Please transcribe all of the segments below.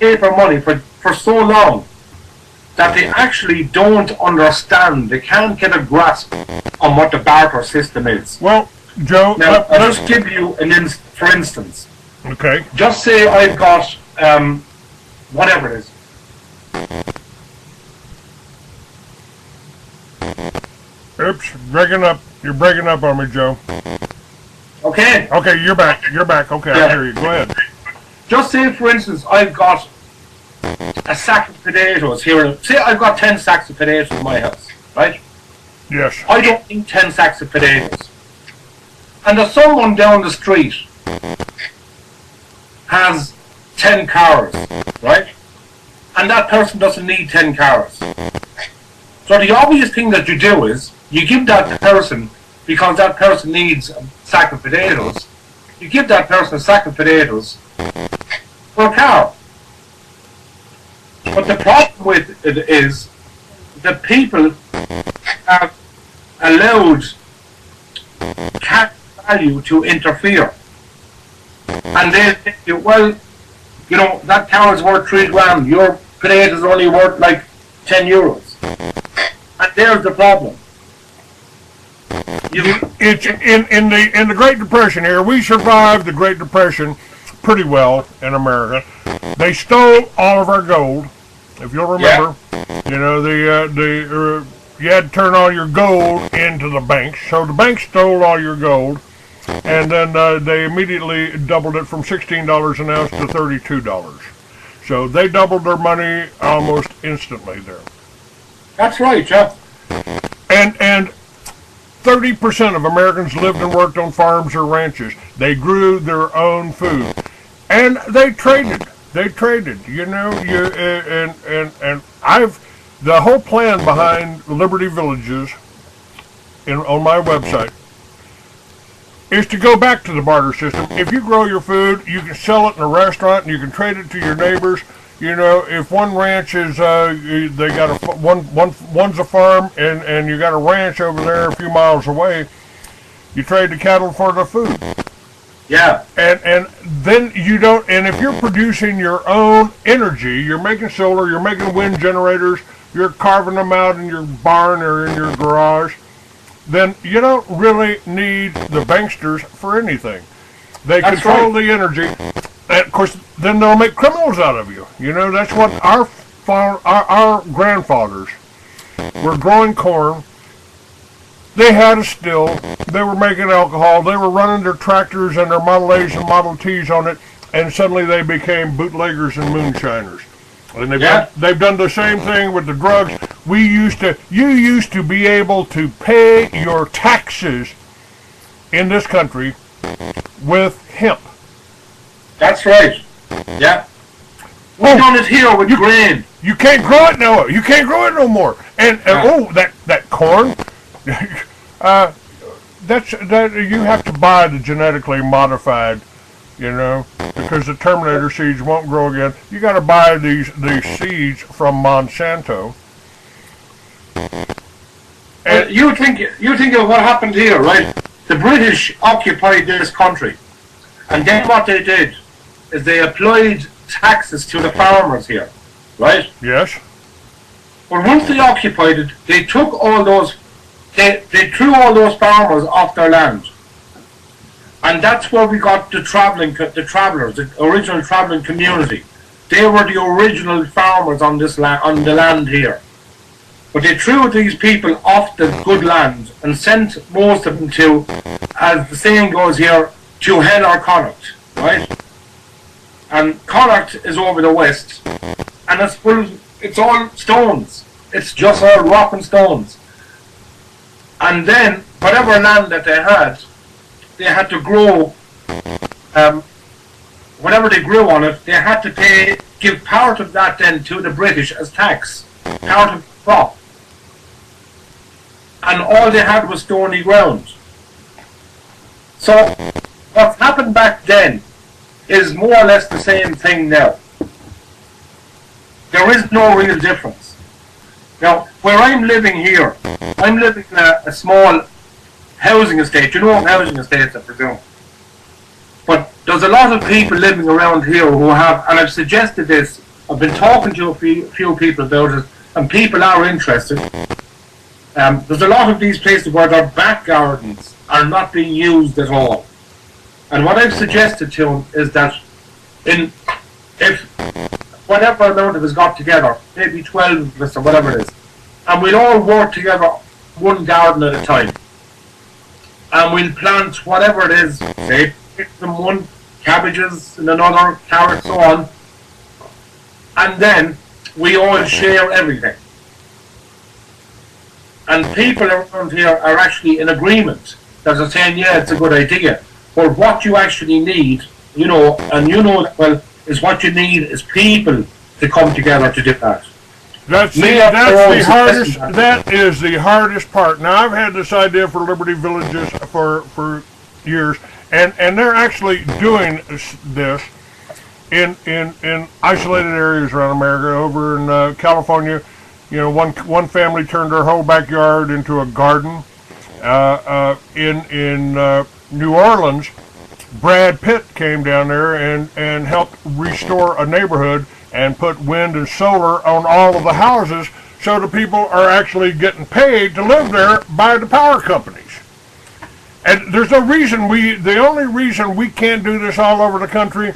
paper money for so long that they actually don't understand. They can't get a grasp on what the barter system is. Well, Joe, now I'll just give you for instance. Okay. Just say I've got whatever it is. Oops, breaking up. You're breaking up on me, Joe. Okay. Okay, you're back. You're back. Okay, yeah. I hear you. Go ahead. Just say, for instance, I've got a sack of potatoes here. Say I've got 10 sacks of potatoes in my house, right? Yes. I don't need 10 sacks of potatoes. And there's someone down the street has 10 cars, right? And that person doesn't need 10 cars. So the obvious thing that you do is you give that person, because that person needs a sack of potatoes, you give that person a sack of potatoes for a car. But the problem with it is that people have allowed cash value to interfere. And they think, well, you know, that car is worth $3,000, your potato is only worth like €10. And there's the problem. It's in the Great Depression here. We survived the Great Depression pretty well in America. They stole all of our gold, if you'll remember. Yeah. You know, you had to turn all your gold into the banks. So the banks stole all your gold, and then they immediately doubled it from $16 an ounce to $32. So they doubled their money almost instantly there. That's right, Jeff. And 30% of Americans lived and worked on farms or ranches. They grew their own food, and they traded. You know, the whole plan behind Liberty Villages on my website is to go back to the barter system. If you grow your food, you can sell it in a restaurant, and you can trade it to your neighbors. You know, if one ranch is, they got one's a farm, and you got a ranch over there a few miles away, you trade the cattle for the food. Yeah. And then you don't, and if you're producing your own energy, you're making solar, you're making wind generators, you're carving them out in your barn or in your garage, then you don't really need the banksters for anything. They control the energy. And of course, then they'll make criminals out of you. You know, that's what our grandfathers were growing corn. They had a still. They were making alcohol. They were running their tractors and their Model A's and Model T's on it, and suddenly they became bootleggers and moonshiners. And they've done the same thing with the drugs. You used to be able to pay your taxes in this country with hemp. That's right. Yeah. We've done it here with grain. You can't grow it now. You can't grow it no more. And that corn. That you have to buy the genetically modified, you know, because the Terminator seeds won't grow again. You got to buy these seeds from Monsanto. And you think of what happened here, right? The British occupied this country, and then what they did is they applied taxes to the farmers here, right? Yes. But once they occupied it, they took all those, they threw all those farmers off their land. And that's where we got the travelers, the original travelling community. They were the original farmers on this land, on the land here. But they threw these people off the good land and sent most of them to, as the saying goes here, to hell or Connacht, right? And Connacht is over the west, and it's all stones. It's just all rock and stones. And then, whatever land that they had to grow, whatever they grew on it, they had to give part of that then to the British as tax, part of the crop. And all they had was stony ground. So, what's happened back then is more or less the same thing now. There is no real difference. Now, where I'm living here, I'm living in a small housing estate. You know housing estates, I presume. But there's a lot of people living around here who have, and I've suggested this I've been talking to a few people about it, and people are interested. There's a lot of these places where their back gardens are not being used at all. And what I've suggested to them is that if whatever amount of us got together, maybe 12 of us or whatever it is, and we'll all work together one garden at a time. And we'll plant whatever it is, say, pick them one, cabbages in another, carrots, so on. And then we all share everything. And people around here are actually in agreement that they're saying, yeah, it's a good idea. But what you actually need, you know, and you know that well, is what you need is people to come together to do that. That is the hardest part. Now, I've had this idea for Liberty Villages for years, and they're actually doing this in isolated areas around America. Over in California, you know, one family turned their whole backyard into a garden. In New Orleans, Brad Pitt came down there and helped restore a neighborhood and put wind and solar on all of the houses, so the people are actually getting paid to live there by the power companies. And there's no reason the only reason we can't do this all over the country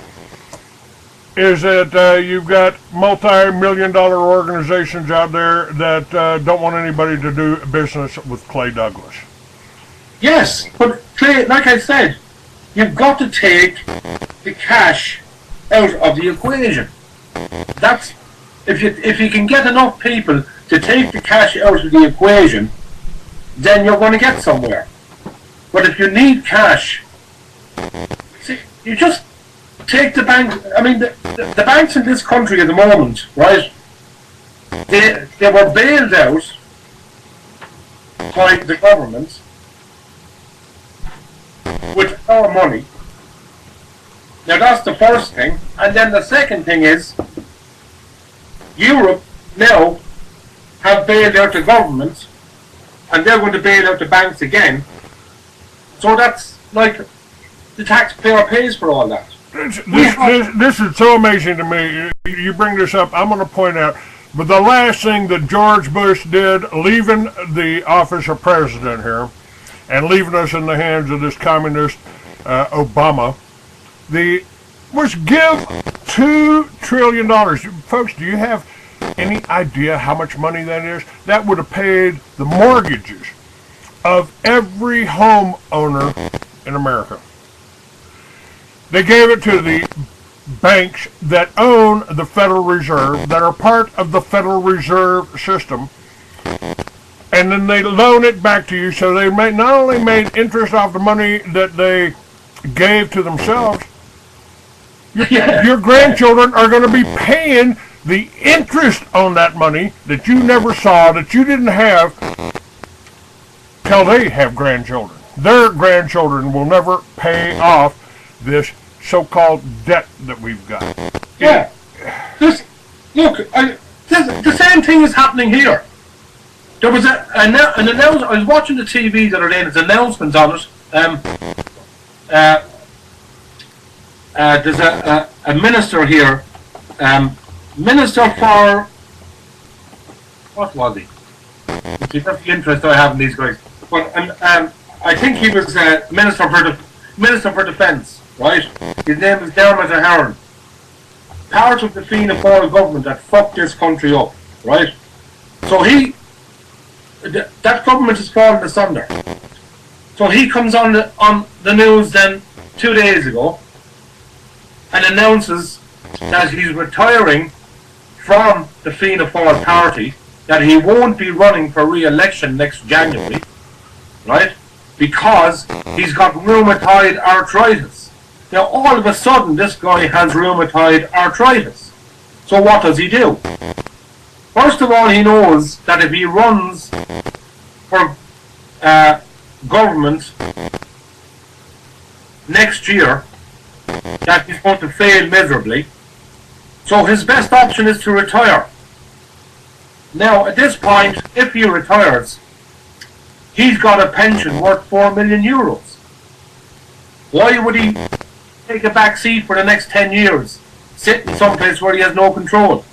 is that you've got multi-million-dollar organizations out there that don't want anybody to do business with Clay Douglas. Yes, but Clay, like I said, you've got to take the cash out of the equation. That's if you can get enough people to take the cash out of the equation, then you're going to get somewhere. But if you need cash, see, you just take the bank. I mean, the banks in this country at the moment, right? They were bailed out by the government with our money. Now that's the first thing, and then the second thing is Europe now have bailed out the government, and they're going to bail out the banks again. So that's like the taxpayer pays for all that. This is so amazing to me. You bring this up, I'm going to point out, but the last thing that George Bush did, leaving the office of president here, and leaving us in the hands of this communist Obama, was give $2 trillion. Folks, do you have any idea how much money that is? That would have paid the mortgages of every homeowner in America. They gave it to the banks that own the Federal Reserve, that are part of the Federal Reserve System, and then they loan it back to you, so they not only made interest off the money that they gave to themselves, your grandchildren are going to be paying the interest on that money that you never saw, that you didn't have, till they have grandchildren. Their grandchildren will never pay off this so-called debt that we've got. Yeah. The same thing is happening here. There was an announcement. I was watching the TV the other day, and there's announcements on it. There's a minister here, minister for, what was he? See, that's the interest I have in these guys. But I think he was minister for defence, right? His name is Dermot O'Haran. Part of the Fianna Fáil government that fucked this country up, right? So that government is falling asunder. So he comes on the news then 2 days ago and announces that he's retiring from the Fianna Fáil party, that he won't be running for re-election next January, right? Because he's got rheumatoid arthritis. Now all of a sudden this guy has rheumatoid arthritis. So what does he do? First of all, he knows that if he runs for government next year, that he's going to fail miserably. So his best option is to retire. Now, at this point, if he retires, he's got a pension worth €4 million. Why would he take a back seat for the next 10 years sitting someplace where he has no control.